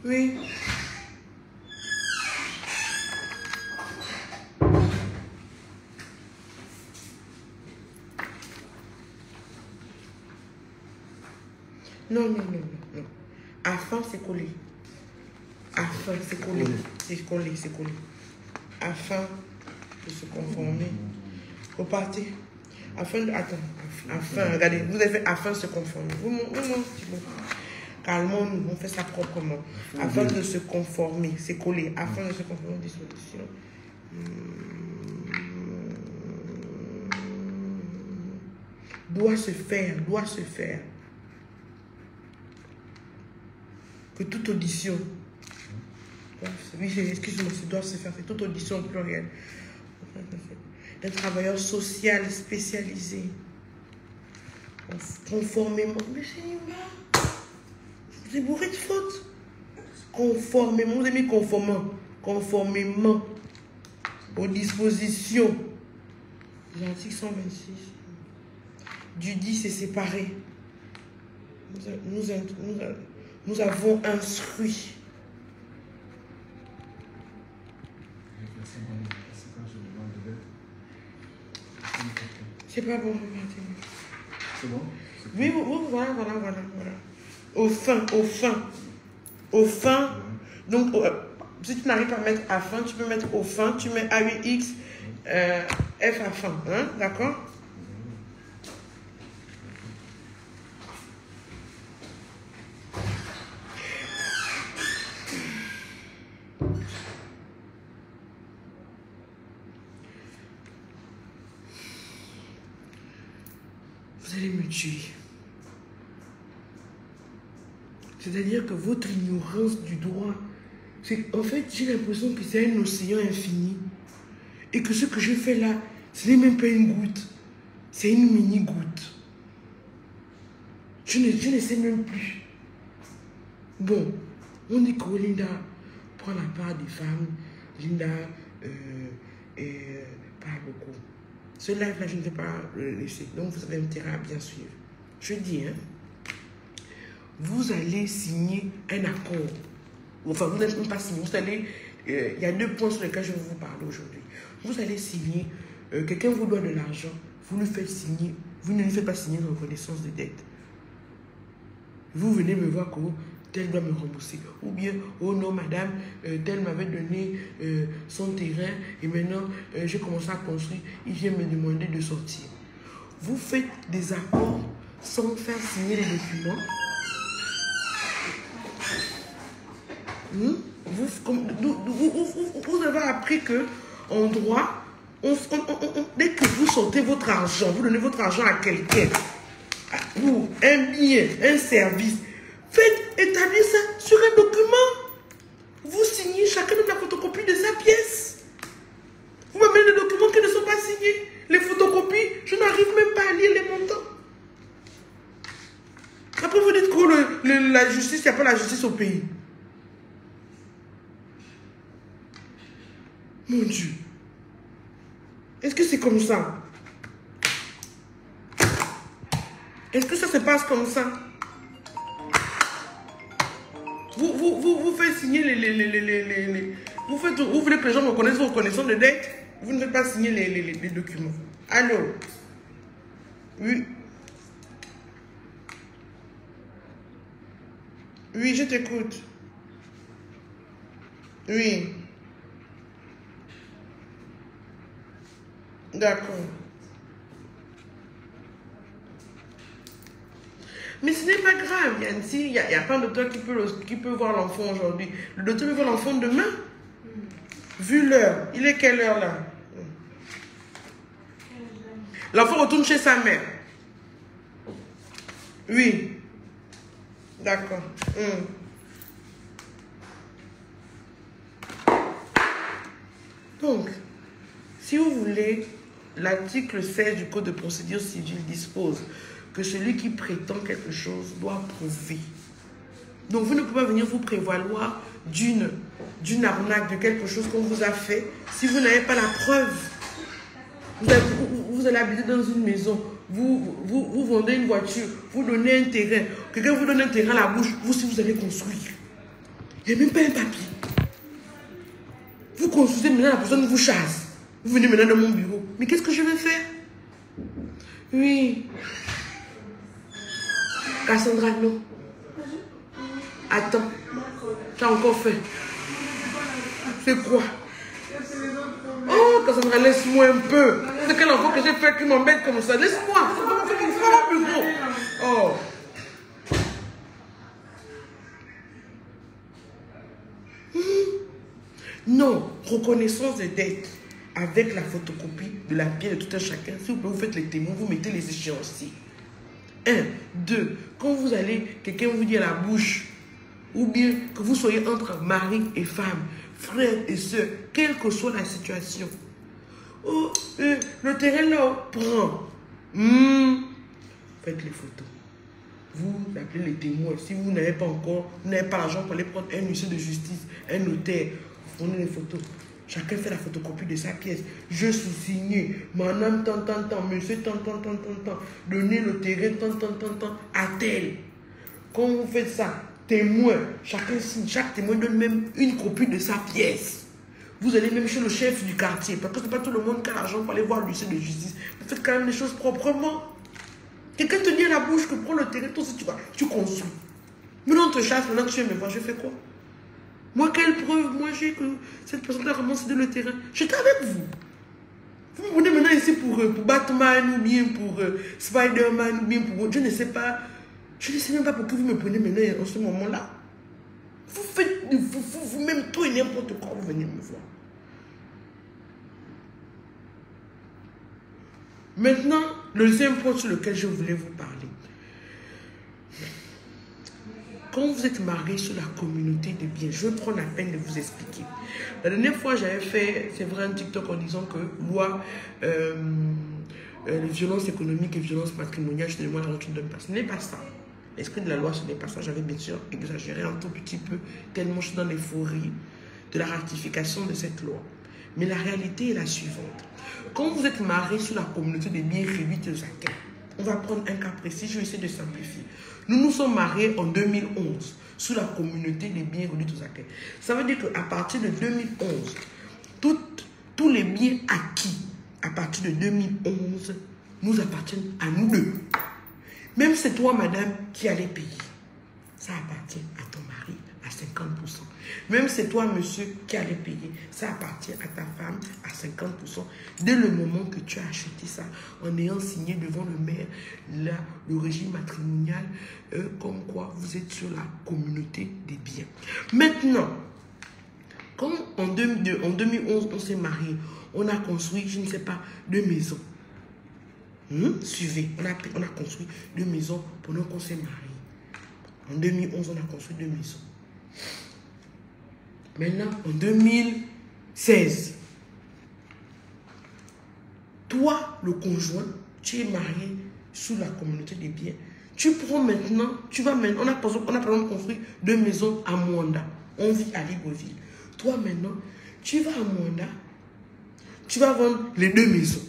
Oui. Non, non, non, non, non. Afin, c'est collé. Afin, c'est collé. C'est collé, c'est collé. Afin de se conformer. Repartez. Afin de... Attends. Afin, regardez. Vous avez fait afin de se conformer. Vous, non, Thibaut. Calmons-nous, on fait ça proprement. Afin de se conformer. C'est collé. Afin de se conformer aux dispositions. Doit se faire, doit se faire. Que toute audition, oui, excusez-moi, ça doit se faire, c'est toute audition plurielle. Un travailleur social spécialisé, conformément, mais c'est bourré de fautes. Conformément, vous avez mis conformément aux dispositions de l'article 126. Du dit, c'est séparé. Nous avons instruit. C'est pas bon, c'est bon? Oui, voilà. Au fin. Donc, si tu n'arrives pas à mettre à fin, tu peux mettre au fin, tu mets A8X, F à fin, hein, d'accord? Vous allez me tuer. C'est-à-dire que votre ignorance du droit, c'est en fait, j'ai l'impression que c'est un océan infini. Et que ce que je fais là, ce n'est même pas une goutte. C'est une mini-goutte. Je ne sais même plus. Bon, on dit que Linda prend la part des femmes. Linda parle beaucoup. Ce live-là, je ne vais pas le laisser. Donc, vous avez intérêt à bien suivre. Je dis, hein, vous allez signer un accord. Enfin, vous n'allez même pas signer. Vous allez... il y a 2 points sur lesquels je vais vous parler aujourd'hui. Vous allez signer... quelqu'un vous doit de l'argent. Vous le faites signer. Vous ne lui faites pas signer une reconnaissance de dette. Vous venez me voir que tel doit me rembourser. Ou bien, oh non, madame, tel m'avait donné son terrain et maintenant, j'ai commencé à construire. Il vient me demander de sortir. Vous faites des accords sans faire signer les documents. Vous avez appris que en droit, dès que vous sortez votre argent, vous donnez votre argent à quelqu'un, pour un bien, un service, faites établir ça sur un document. Vous signez chacun de la photocopie de sa pièce. Vous m'amenez des documents qui ne sont pas signés. Les photocopies, je n'arrive même pas à lire les montants. Après, vous dites que la justice, il n'y a pas la justice au pays. Mon Dieu. Est-ce que c'est comme ça? Est-ce que ça se passe comme ça? Vous faites signer vous voulez que les gens reconnaissent vos reconnaissances de dette? Vous ne faites pas signer les documents. Allô? Oui. Oui, je t'écoute. Oui. D'accord. Mais ce n'est pas grave, Yann. Il n'y a pas un docteur qui peut voir l'enfant aujourd'hui. Le docteur peut voir l'enfant demain. Vu l'heure. Il est quelle heure là? L'enfant retourne chez sa mère. Oui. D'accord. Donc, si vous voulez, l'article 16 du Code de procédure civile dispose que celui qui prétend quelque chose doit prouver. Donc, vous ne pouvez pas venir vous prévaloir d'une arnaque, de quelque chose qu'on vous a fait, si vous n'avez pas la preuve. Vous allez habiter dans une maison, vous vendez une voiture, vous donnez un terrain, quelqu'un vous donne un terrain à la bouche, vous allez construire. Il n'y a même pas un papier. Vous consultez maintenant, la personne vous chasse. Vous venez maintenant dans mon bureau. Mais qu'est-ce que je vais faire? Oui. Cassandra, non. Attends. Tu as encore fait. C'est quoi? Oh, Cassandra, laisse-moi un peu. C'est quel enfant que j'ai fait qui m'embête comme ça? Laisse-moi. C'est pas mon bureau. Oh. Non, reconnaissance des dettes avec la photocopie de la pièce de tout un chacun. Si vous faites les témoins, vous mettez les échéanciers. 1, 2, quand vous allez, quelqu'un vous dit à la bouche, ou bien que vous soyez entre mari et femme, frère et soeur, quelle que soit la situation. Oh, le terrain là, prend. Faites les photos. Vous appelez les témoins. Si vous n'avez pas encore, vous n'avez pas l'argent pour aller prendre un huissier de justice, un notaire, vous prenez les photos. Chacun fait la photocopie de sa pièce. Je suis signé. Madame, tant, monsieur, tant. Donnez le terrain, tant, à tel. Quand vous faites ça, témoin, chacun signe. Chaque témoin donne même une copie de sa pièce. Vous allez même chez le chef du quartier. Parce que ce n'est pas tout le monde qui a l'argent pour aller voir le huissier de justice. Vous faites quand même les choses proprement. Quelqu'un te dit à la bouche que prends le terrain, toi aussi tu construis. Maintenant on te chasse, maintenant tu viens me voir, je fais quoi? Moi, quelle preuve? Moi, j'ai que cette personne a vraiment cédé le terrain. J'étais avec vous. Vous me prenez maintenant ici pour Batman ou bien pour Spider-Man ou bien pour... Je ne sais pas. Je ne sais même pas pour qui vous me prenez maintenant en ce moment-là. Vous faites vous-même tout et n'importe quoi, vous venez me voir. Maintenant, le deuxième point sur lequel je voulais vous parler. Quand vous êtes marié sur la communauté de biens, je vais prendre la peine de vous expliquer. La dernière fois, j'avais fait, c'est vrai, un TikTok en disant que loi, les violences économiques et violences matrimoniales, je ne moi la ne donne pas. Ce n'est pas ça. L'esprit de la loi, ce n'est pas ça. J'avais bien sûr exagéré un tout petit peu, tellement je suis dans l'euphorie de la ratification de cette loi. Mais la réalité est la suivante. Quand vous êtes marié sur la communauté des biens réduits de Zaken, on va prendre un cas précis, je vais essayer de simplifier. Nous nous sommes mariés en 2011 sous la communauté des biens réduits de Zaken. Ça veut dire qu'à partir de 2011, tous les biens acquis à partir de 2011 nous appartiennent à nous deux. Même c'est toi, madame, qui allais payer. Ça appartient à ton mari à 50%. Même c'est toi, monsieur, qui allais payer. Ça appartient à ta femme à 50%. Dès le moment que tu as acheté ça, en ayant signé devant le maire le régime matrimonial, comme quoi vous êtes sur la communauté des biens. Maintenant, quand en 2011, on s'est marié, on a construit, je ne sais pas, 2 maisons. Suivez, on a construit 2 maisons pendant qu'on s'est marié. En 2011, on a construit 2 maisons. Maintenant, en 2016, toi, le conjoint, tu es marié sous la communauté des biens. Tu prends maintenant, on a par exemple construit 2 maisons à Mwanda. On vit à Libreville. Toi maintenant, tu vas à Mwanda, tu vas vendre les 2 maisons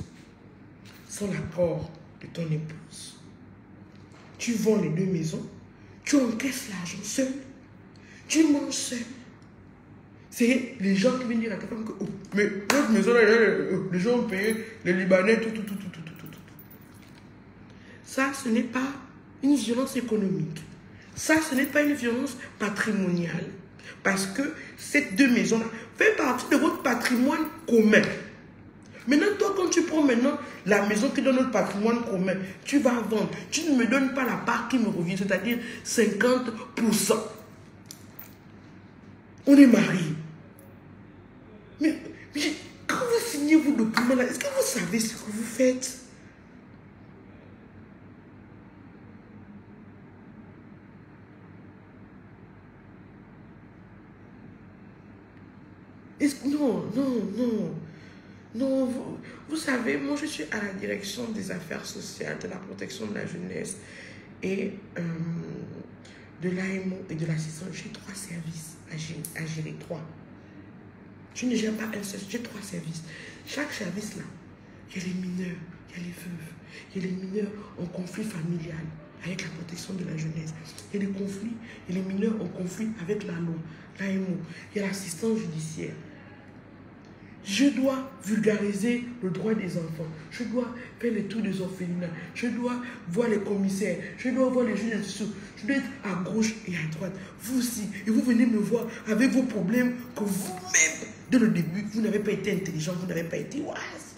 sans l'accord de ton épouse. Tu vends les 2 maisons, tu encaisses l'argent seul, tu manges seul. C'est les gens qui viennent dire à ta femme que oh, mais notre maison, les gens ont payé, les Libanais, tout. Ça, ce n'est pas une violence économique. Ça, ce n'est pas une violence patrimoniale. Parce que ces 2 maisons-là font partie de votre patrimoine commun. Maintenant, toi, quand tu prends maintenant la maison qui est dans notre patrimoine commun, tu vas vendre. Tu ne me donnes pas la part qui me revient, c'est-à-dire 50%. On est mariés. Mais quand vous signez vos documents là, est-ce que vous savez ce que vous faites? Non, vous savez, moi je suis à la direction des affaires sociales, de la protection de la jeunesse et de l'AMO et de l'assistance. J'ai 3 services à gérer, 3. Je ne gère pas un seul, j'ai 3 services. Chaque service là, il y a les mineurs, il y a les veuves, il y a les mineurs en conflit familial. avec la protection de la jeunesse. Il y a des conflits, et les mineurs ont conflit avec la loi, l'AMO. Il y a l'assistance judiciaire. Je dois vulgariser le droit des enfants. Je dois faire les tours des orphelinats. Je dois voir les commissaires. Je dois voir les juges d'instruction. Je dois être à gauche et à droite. Vous aussi. Et vous venez me voir avec vos problèmes que vous-même, dès le début, vous n'avez pas été intelligent, vous n'avez pas été wise.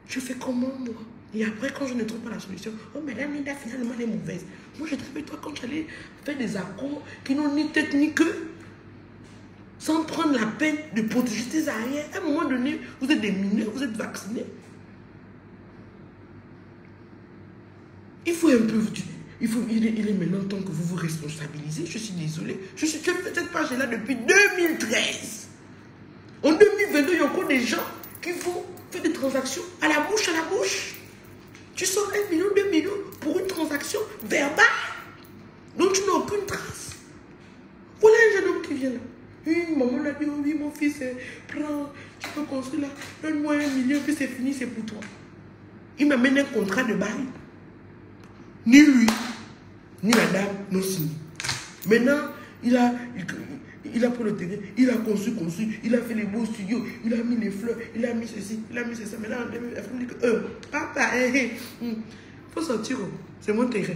Je fais comment, moi? Et après, quand je ne trouve pas la solution, oh, madame Linda, finalement, elle est mauvaise. Moi, j'étais avec toi quand j'allais faire des accords qui n'ont ni tête ni queue. Sans prendre la peine de protéger tes arrières. À un moment donné, vous êtes des mineurs, vous êtes vaccinés. Il faut un peu... Il est maintenant temps que vous vous responsabilisez. Je suis désolée. Je fais cette page-là depuis 2013. En 2022, il y a encore des gens qui vont faire des transactions à la bouche, Tu sors 1 million, 2 millions pour une transaction verbale dont tu n'as aucune trace. Voilà un jeune homme qui vient là. Oui, maman l'a dit, oui, mon fils, prends, tu peux construire là, donne-moi 1 million, puis c'est fini, c'est pour toi. Il m'amène un contrat de bail. Ni lui, ni la dame n'ont signé. Maintenant, il a pris le terrain, il a construit, il a fait les beaux studios, il a mis les fleurs, il a mis ceci, il a mis ceci. Maintenant, il dit que, papa, faut sortir, c'est mon terrain.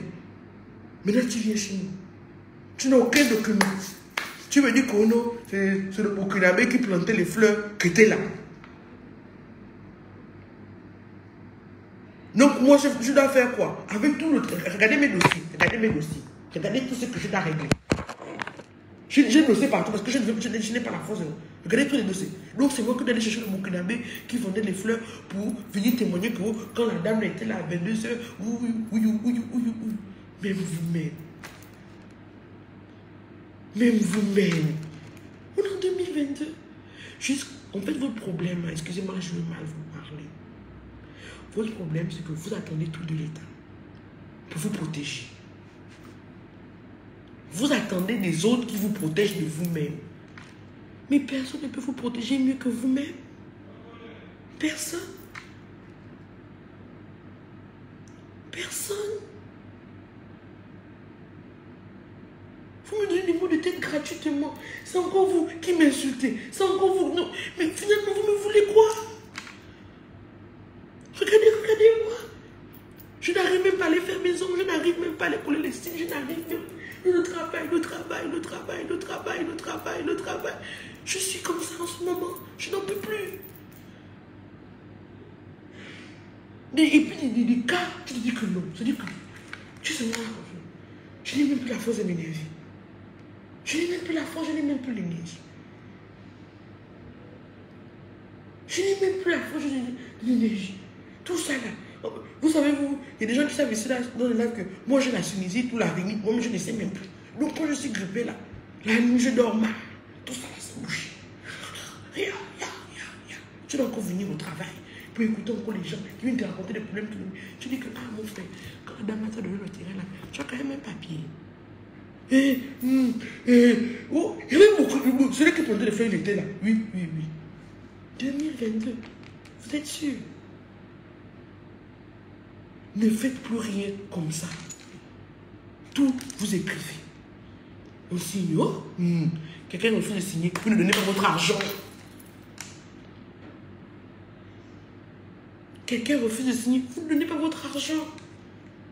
Maintenant, tu viens chez nous. Tu n'as aucun document. Tu me dis que non, c'est le Burkinabé qui plantait les fleurs qui étaient là. Donc, moi, je dois faire quoi? Avec tout le... Regardez mes dossiers. Regardez tout ce que je dois régler. J'ai le dossier partout parce que je n'ai pas la force. Regardez tous les dossiers. Donc, c'est moi qui dois aller chercher le Burkinabé qui vendait les fleurs pour venir témoigner que quand la dame était là à 22h, même vous-même. Même vous-même. On est en 2022. En fait, votre problème, excusez-moi, je veux mal vous parler. Votre problème, c'est que vous attendez tout de l'État pour vous protéger. Vous attendez des autres qui vous protègent de vous-même. Mais personne ne peut vous protéger mieux que vous-même. Personne. Personne. Vous me donnez des mots de tête gratuitement. C'est encore vous qui m'insultez. C'est encore vous. Non. Mais finalement, vous me voulez quoi? Regardez-moi. Je n'arrive même pas à aller faire mes ongles. Je n'arrive même pas à aller coller les cils. Je n'arrive même pas. Le travail. Je suis comme ça en ce moment. Je n'en peux plus. Et puis des cas, tu te dis que non. C'est-à-dire que tu sais, je n'ai même plus la force de m'énerver. Je n'ai même plus la force, je n'ai même plus l'énergie. Je n'ai même plus la force, je n'ai l'énergie. Tout ça là. Vous savez, il y a des gens qui savent ici là, dans le live que moi j'ai la sinusite ou la rhinite, moi je ne sais même plus. Donc quand je suis grippée là, la nuit je dors mal. Tout ça là, c'est bouché. Tu dois encore venir au travail pour écouter encore les gens qui viennent te raconter des problèmes. Tu dis que, ah mon frère, quand la dame t'a donné le terrain là, tu as quand même un papier. Oh, il y avait beaucoup. Celui qui prenait les feuilles, il était là. Oui. 2022. Vous êtes sûr? Ne faites plus rien comme ça. Tout vous écrivez. On signe. Oh, quelqu'un refuse de signer. Vous ne donnez pas votre argent. Quelqu'un refuse de signer. Vous ne donnez pas votre argent.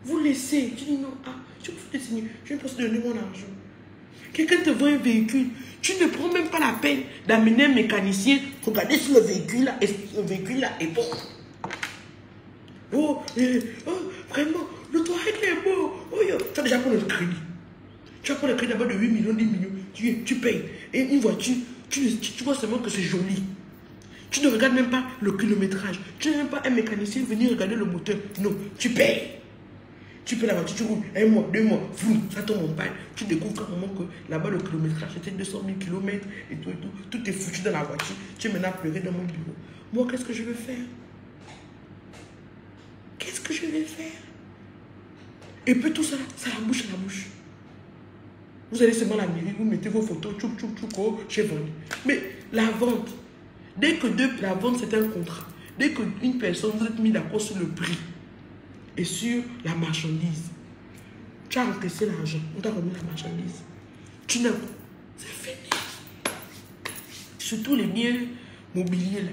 Vous laissez. Tu dis non. Ah, je refuse de signer. Je ne peux pas donner mon argent. Quelqu'un te vend un véhicule. Tu ne prends même pas la peine d'amener un mécanicien. Regardez si le véhicule là est bon. Oh, vraiment, le toit est beau. Oh, tu as déjà pris le crédit. Tu vas prendre le crédit d'abord de 8 millions, 10 millions. Tu payes. Et une voiture, tu vois seulement que c'est joli. Tu ne regardes même pas le kilométrage. Tu n'as même pas un mécanicien venir regarder le moteur. Non, tu payes. Tu payes la voiture, tu roules 1 mois, 2 mois, ça tombe en panne. Tu découvres qu'à un moment que là-bas le kilométrage c'était 200 000 km et tout. Tout est foutu dans la voiture. Tu es maintenant pleuré dans mon bureau. Moi, qu'est-ce que je vais faire? Qu'est-ce que je vais faire? Et puis tout ça, ça la bouche à la bouche. Vous allez seulement à la mairie, vous mettez vos photos, j'ai vendu. Mais la vente, dès que la vente c'est un contrat, dès qu'une personne vous êtes mis d'accord sur le prix, et sur la marchandise. Tu as encaissé l'argent, on t'a remis la marchandise. Tu n'as... C'est fini. Surtout les biens mobiliers là.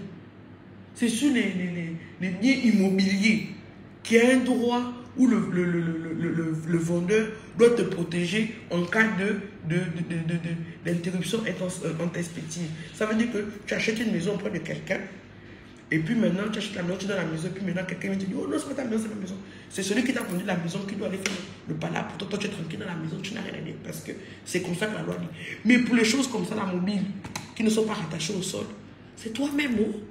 C'est sur les biens immobiliers qu'il y a un droit où le vendeur doit te protéger en cas d'interruption intempestive. Ça veut dire que tu achètes une maison auprès de quelqu'un, et puis maintenant tu achètes la maison, tu donnes la maison, et puis maintenant quelqu'un vient te dire, oh non, c'est pas ta maison, c'est ma maison. C'est celui qui t'a vendu la maison qui doit aller faire le palabre. Pour toi, tu es tranquille dans la maison, tu n'as rien à dire, parce que c'est comme ça que la loi dit. Mais pour les choses comme ça, la mobile, qui ne sont pas rattachées au sol, c'est toi-même, oh.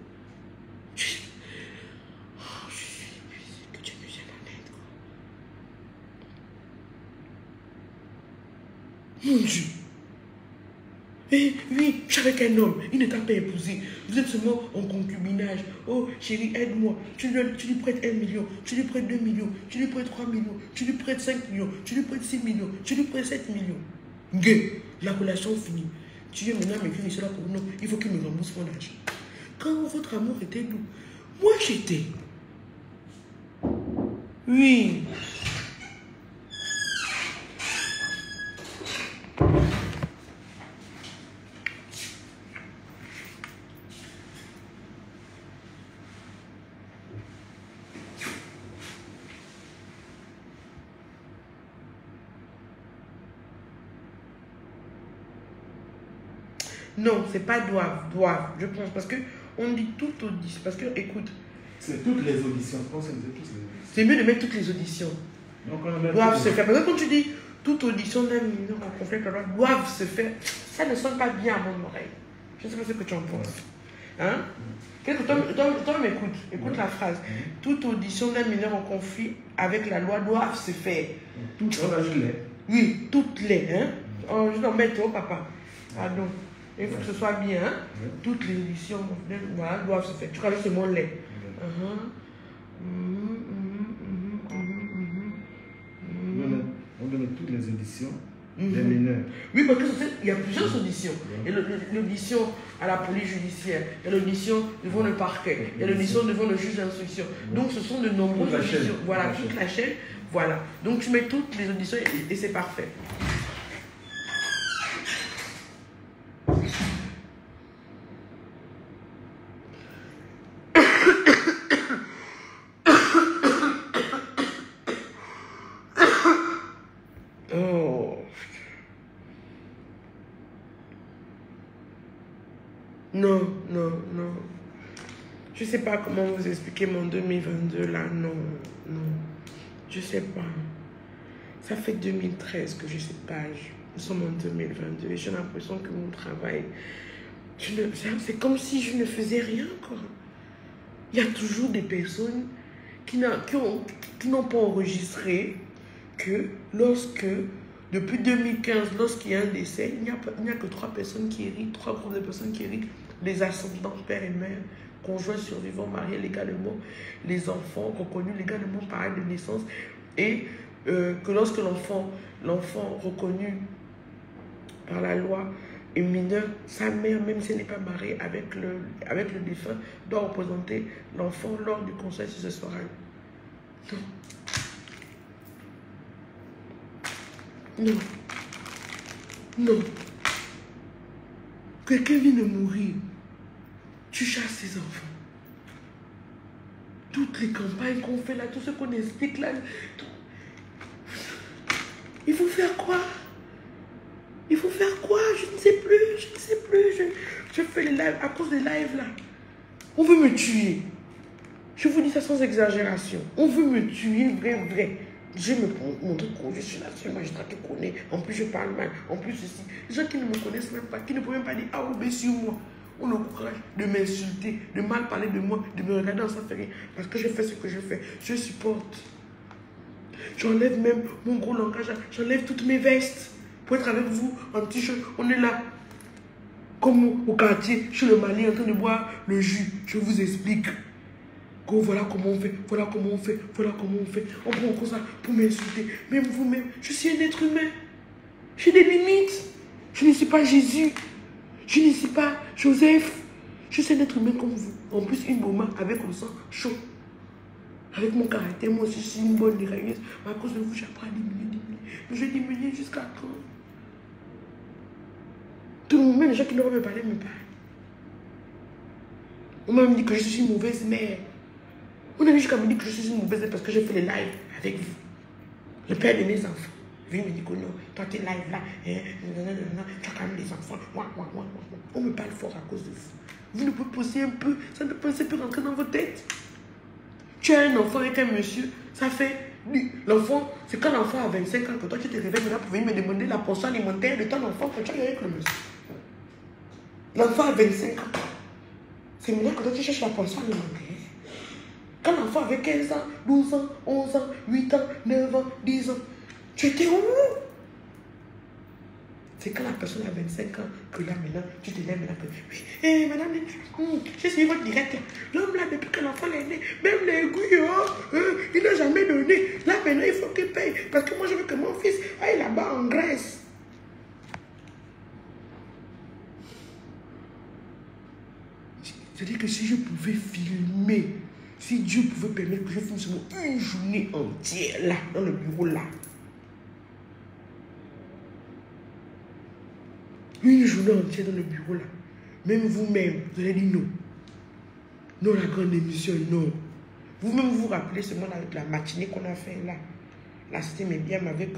Que Dieu nous vienne en aide, quoi. Mon Dieu. Eh oui, je suis avec un homme, il ne t'a pas épousé. Vous êtes seulement en concubinage. Oh chérie, aide-moi. Tu lui prêtes 1 million, tu lui prêtes 2 millions, tu lui prêtes 3 millions, tu lui prêtes 5 millions, tu lui prêtes 6 millions, tu lui prêtes 7 millions. Gay, la relation finie. Tu viens maintenant m'écrire cela pour nous. Il faut qu'il me rembourse mon argent. Quand votre amour était doux, moi j'étais. Oui. Non, c'est pas doivent, je pense, parce que on dit tout audition, parce que, écoute... C'est toutes les auditions, je pense que c'est toutes les auditions. C'est mieux de mettre toutes les auditions. Donc on doivent se faire. Parce que quand tu dis toute audition d'un mineur en conflit avec la loi, doivent se faire, ça ne sonne pas bien à mon oreille. Je ne sais pas ce que tu en penses. Hein? Toi, m'écoute, écoute la phrase. Toute audition d'un mineur en conflit avec la loi doivent se faire. Toutes les. Oui, toutes les. Hein? Oh, je dois mettre au papa. Pardon. Il faut que ce soit bien. Hein? Toutes les auditions voilà, doivent se faire. Tu rajoutes seulement les. On donne toutes les auditions des mineurs. Oui, parce qu'il y a plusieurs auditions. Il y a l'audition à la police judiciaire, il y a l'audition devant le parquet, il y a l'audition devant le juge d'instruction. Donc ce sont de nombreuses auditions. Voilà, toute la chaîne. Voilà. Donc tu mets toutes les auditions et c'est parfait. Non. Je ne sais pas comment vous expliquer mon 2022 là. Non. Je ne sais pas. Ça fait 2013 que je suis page. Nous sommes en 2022 et j'ai l'impression que mon travail... C'est comme si je ne faisais rien, quoi. Il y a toujours des personnes qui n'ont pas enregistré que lorsque... Depuis 2015, lorsqu'il y a un décès, il n'y a que 3 personnes qui héritent, 3 groupes de personnes qui héritent, les ascendants, père et mère, conjoints survivants, mariés légalement, les enfants reconnus légalement par acte de naissance, et que lorsque l'enfant reconnu par la loi est mineur, sa mère, même si elle n'est pas mariée avec le défunt, doit représenter l'enfant lors du conseil successoral. Non. Quelqu'un vient de mourir. Tu chasses ses enfants. Toutes les campagnes qu'on fait là, tout ce qu'on explique là. Il faut faire quoi? Je ne sais plus. Je fais les lives à cause des lives là. On veut me tuer. Je vous dis ça sans exagération. On veut me tuer, vrai. Je me montre que je suis là, c'est un magistrat qui connaît. En plus, je parle mal. En plus, ceci. Les gens qui ne me connaissent même pas, qui ne peuvent même pas dire ah, ou sur moi, ont le courage de m'insulter, de mal parler de moi, de me regarder en ça fait rien. Parce que je fais ce que je fais. Je supporte. J'enlève même mon gros langage. J'enlève toutes mes vestes pour être avec vous en t-shirt. On est là. Comme au quartier, chez le Mali, en train de boire le jus. Je vous explique. Voilà comment on fait. On prend comme ça pour m'insulter. Même vous-même, je suis un être humain. J'ai des limites. Je ne suis pas Jésus. Je ne suis pas Joseph. Je suis un être humain comme vous. En plus, une maman avec le sang chaud. Avec mon caractère, moi aussi, je suis une bonne dérailleuse. Mais à cause de vous, j'apprends à diminuer. Mais je vais diminuer jusqu'à quand? Tout le monde, même les gens qui ne veulent me parler, me parlent. On m'a dit que je suis une mauvaise mère. On a dit jusqu'à me dire que je suis une mauvaise mère parce que j'ai fait les lives avec vous. Le père de mes enfants. Il me dit que non, toi t'es live là, tu as quand même des enfants. On me parle fort à cause de vous. Vous ne pouvez poser un peu, ça ne peut pas rentrer dans votre tête. Tu as un enfant avec un monsieur, ça fait... L'enfant, c'est quand l'enfant a 25 ans que toi tu te réveilles là pour venir me demander la portion alimentaire de ton enfant que tu as avec le monsieur. L'enfant a 25 ans. C'est maintenant que toi tu cherches la portion alimentaire. Quand l'enfant avait 15 ans, 12 ans, 11 ans, 8 ans, 9 ans, 10 ans, tu étais où? C'est quand la personne a 25 ans que là maintenant, tu te lèves maintenant que oui, madame, je suis votre direct. L'homme là, depuis que l'enfant est né, même l'aiguille, il n'a jamais donné. Là maintenant, il faut qu'il paye. Parce que moi, je veux que mon fils aille là-bas en Grèce. C'est-à-dire que si je pouvais filmer, si Dieu pouvait permettre que je filme seulement une journée entière là, dans le bureau là. Une journée entière dans le bureau là. Même vous-même, vous allez dire non. Non, la grande émission, non. Vous-même, vous vous rappelez seulement avec la matinée qu'on a fait là. Là, c'était mes biens avec,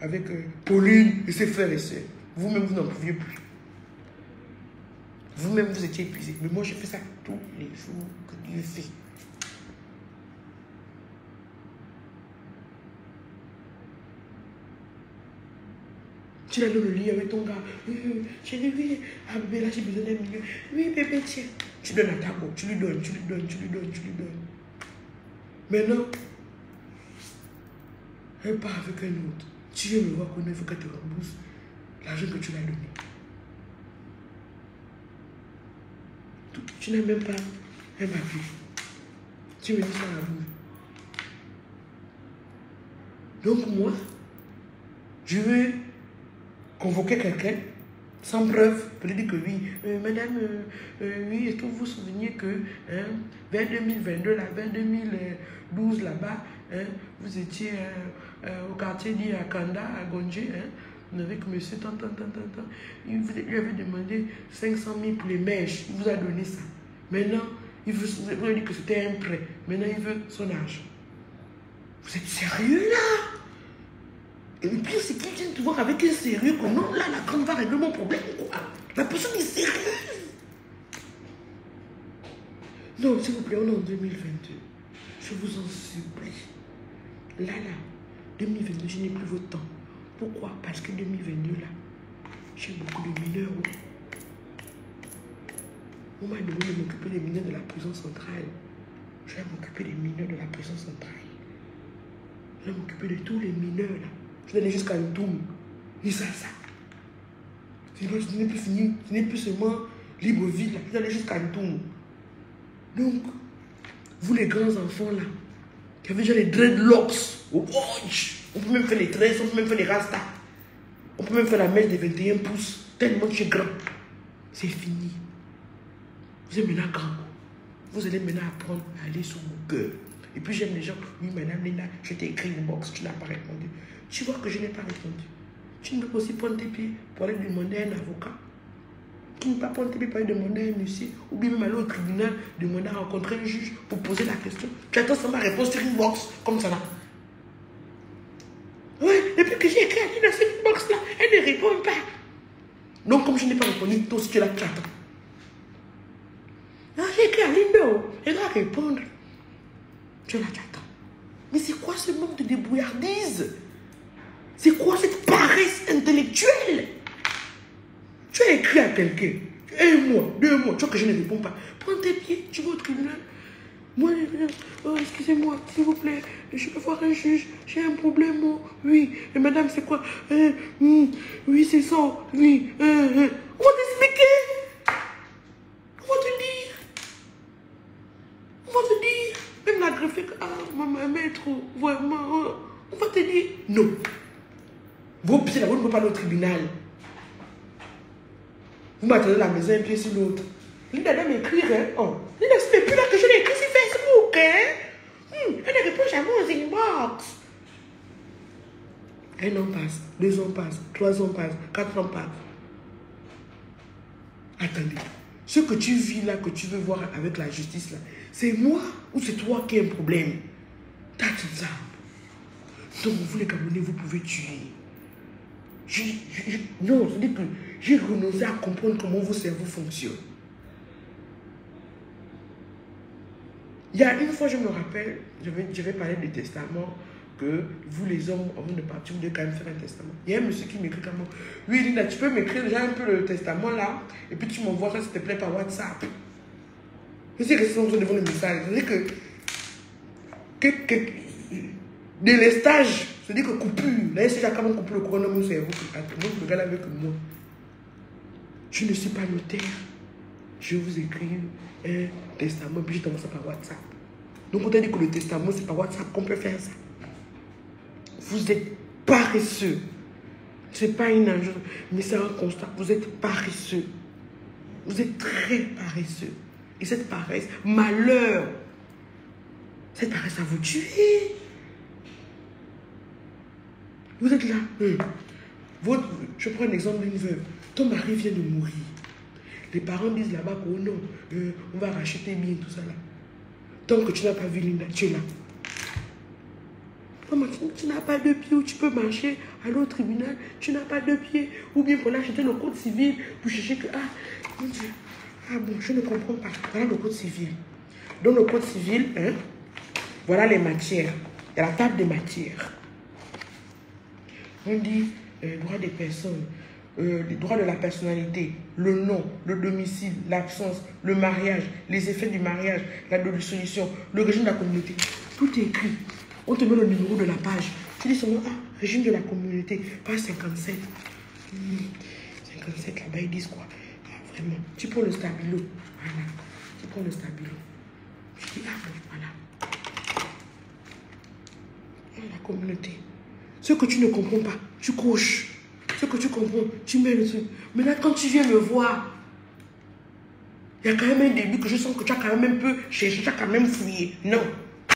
avec Pauline et ses frères et sœurs. Vous-même, vous n'en pouviez plus. Vous-même, vous étiez épuisé. Mais moi, je fais ça tous les jours que Dieu fait. Tu es dans le lit avec ton gars. Chérie, oui. Ah, bébé, là, j'ai besoin d'un milieu. Oui, bébé, tiens. Tu donnes à ta go. Tu lui donnes, tu lui donnes, tu lui donnes, tu lui donnes. Maintenant, elle part avec un autre. Tu viens me voir qu'on il faut qu'elle te rembourse l'argent que tu l'as donné. Tu n'as même pas un papier. Tu me dis ça à la bouche. Donc moi, je veux convoquer quelqu'un sans preuve pour lui dire que oui, madame, oui, est-ce que vous vous souvenez que vers 2022, là, vers 2012 là-bas, vous étiez au quartier dit à Kanda, à Gonje, avec monsieur tant. Il lui avait demandé 500 000 pour les mèches. Il vous a donné ça. Maintenant, il vous a dit que c'était un prêt. Maintenant, il veut son argent. Vous êtes sérieux là? Et le pire, c'est qu'il vient te voir avec un sérieux que non, là, la grande va régler mon problème, quoi. La personne est sérieuse. Non, s'il vous plaît, on est en 2022. Je vous en supplie. Là, 2022, je n'ai plus votre temps. Pourquoi? Parce que 2022, là, j'ai beaucoup de mineurs. On m'a demandé de m'occuper des mineurs de la prison centrale. Je vais m'occuper des mineurs de la prison centrale. Je vais m'occuper de tous les mineurs, là. Je vais aller jusqu'à Ntoum. Et ça. Ce n'est plus fini. Ce n'est plus seulement Libreville, là. Je vais aller jusqu'à Ntoum. Donc, vous les grands enfants, là, qui avez déjà les dreadlocks, on peut même faire les tresses, on peut même faire les rastas. On peut même faire la mèche des 21 pouces. Tellement tu es grand. C'est fini. Vous êtes maintenant grand. Vous allez maintenant apprendre à aller sur Google. Et puis j'aime les gens. Oui, madame Lina, je t'ai écrit une box, tu n'as pas répondu. Tu vois que je n'ai pas répondu. Tu ne peux pas aussi prendre tes pieds pour aller demander à un avocat. Tu ne peux pas prendre tes pieds pour aller demander à un huissier. Ou bien même aller au tribunal, demander à rencontrer un juge pour poser la question. Tu attends seulement ma réponse sur une box, comme ça là. Ouais, depuis que j'ai écrit à Lina sur une box là, elle ne répond pas. Donc comme je n'ai pas répondu, toi aussi tu es là, tu attends. Ah, j'ai écrit à Linda, elle va répondre. Tu es là, tu attends. Mais c'est quoi ce manque de débrouillardise? C'est quoi cette paresse intellectuelle? Tu as écrit à quelqu'un, 1 mois, 2 mois, tu vois que je ne réponds pas. Prends tes pieds, tu vas au tribunal. Moi, excusez-moi, s'il vous plaît, je peux voir un juge, j'ai un problème. Oui, et madame, c'est quoi? Oui, c'est ça, oui. On va t'expliquer. On va te dire. On va te dire. Même la greffe, maman, maître, vraiment, on va te dire. Non. Vos pieds là-bas, vous ne pouvez pas aller au tribunal. Vous m'attendez à la maison, un pied sur l'autre. Linda doit m'écrire, hein. Oh. Linda, ce n'est plus là que je l'ai écrit sur Facebook, hein. 1 an passe, 2 ans passent, 3 ans passent, 4 ans passent. Attendez. Ce que tu vis là, que tu veux voir avec la justice là, c'est moi ou c'est toi qui as un problème? T'as tout ça. Donc vous les Camerounais, vous pouvez tuer. Non, je dis que j'ai renoncé à comprendre comment vos cerveaux fonctionnent. Il y a une fois, je me rappelle, je vais parler du testament, que vous les hommes, avant de partir, vous devez quand même faire un testament. Il y a un monsieur qui m'écrit comme oui, Linda, tu peux m'écrire déjà un peu le testament là, et puis tu m'envoies ça s'il te plaît par WhatsApp. Je sais que c'est devant le message. C'est-à-dire que délestage, c'est-à-dire que coupure. Là, c'est déjà comment couper le courant dans mon cerveau. Donc, regarde avec moi. Je ne suis pas notaire. Je vous écris un testament, puis je t'envoie ça par WhatsApp. Donc, on t'a dit que le testament, c'est par WhatsApp qu'on peut faire ça. Vous êtes paresseux. Ce n'est pas une injure, mais c'est un constat. Vous êtes paresseux. Vous êtes très paresseux. Et cette paresse, malheur, cette paresse va vous tuer. Vous êtes là. Je prends un exemple d'une veuve. Ton mari vient de mourir. Les parents disent là-bas que oh non, on va racheter bien tout ça là. Tant que tu n'as pas vu Linda, tu es là. Maman, tu n'as pas de pied où tu peux marcher à l'autre tribunal. Tu n'as pas de pied. Ou bien pour l'acheter le code civil pour chercher que, ah, mon Dieu. Ah bon, je ne comprends pas. Voilà le code civil. Dans le code civil, hein, voilà les matières. Il y a la table des matières. On dit droit des personnes, les droits de la personnalité, le nom, le domicile, l'absence, le mariage, les effets du mariage, la dissolution, le régime de la communauté. Tout est écrit. On te met le numéro de la page. Tu dis seulement, ah, régime de la communauté, page 57. 57, là-bas, ils disent quoi? Ah, vraiment. Tu prends le stabilo. Voilà. Tu prends le stabilo. Tu dis, ah bon, voilà. La communauté. Ce que tu ne comprends pas, tu coches. Ce que tu comprends, tu mets le truc. Maintenant, quand tu viens me voir, il y a quand même un début que je sens que tu as quand même un peu cherché, tu as quand même fouillé. Non.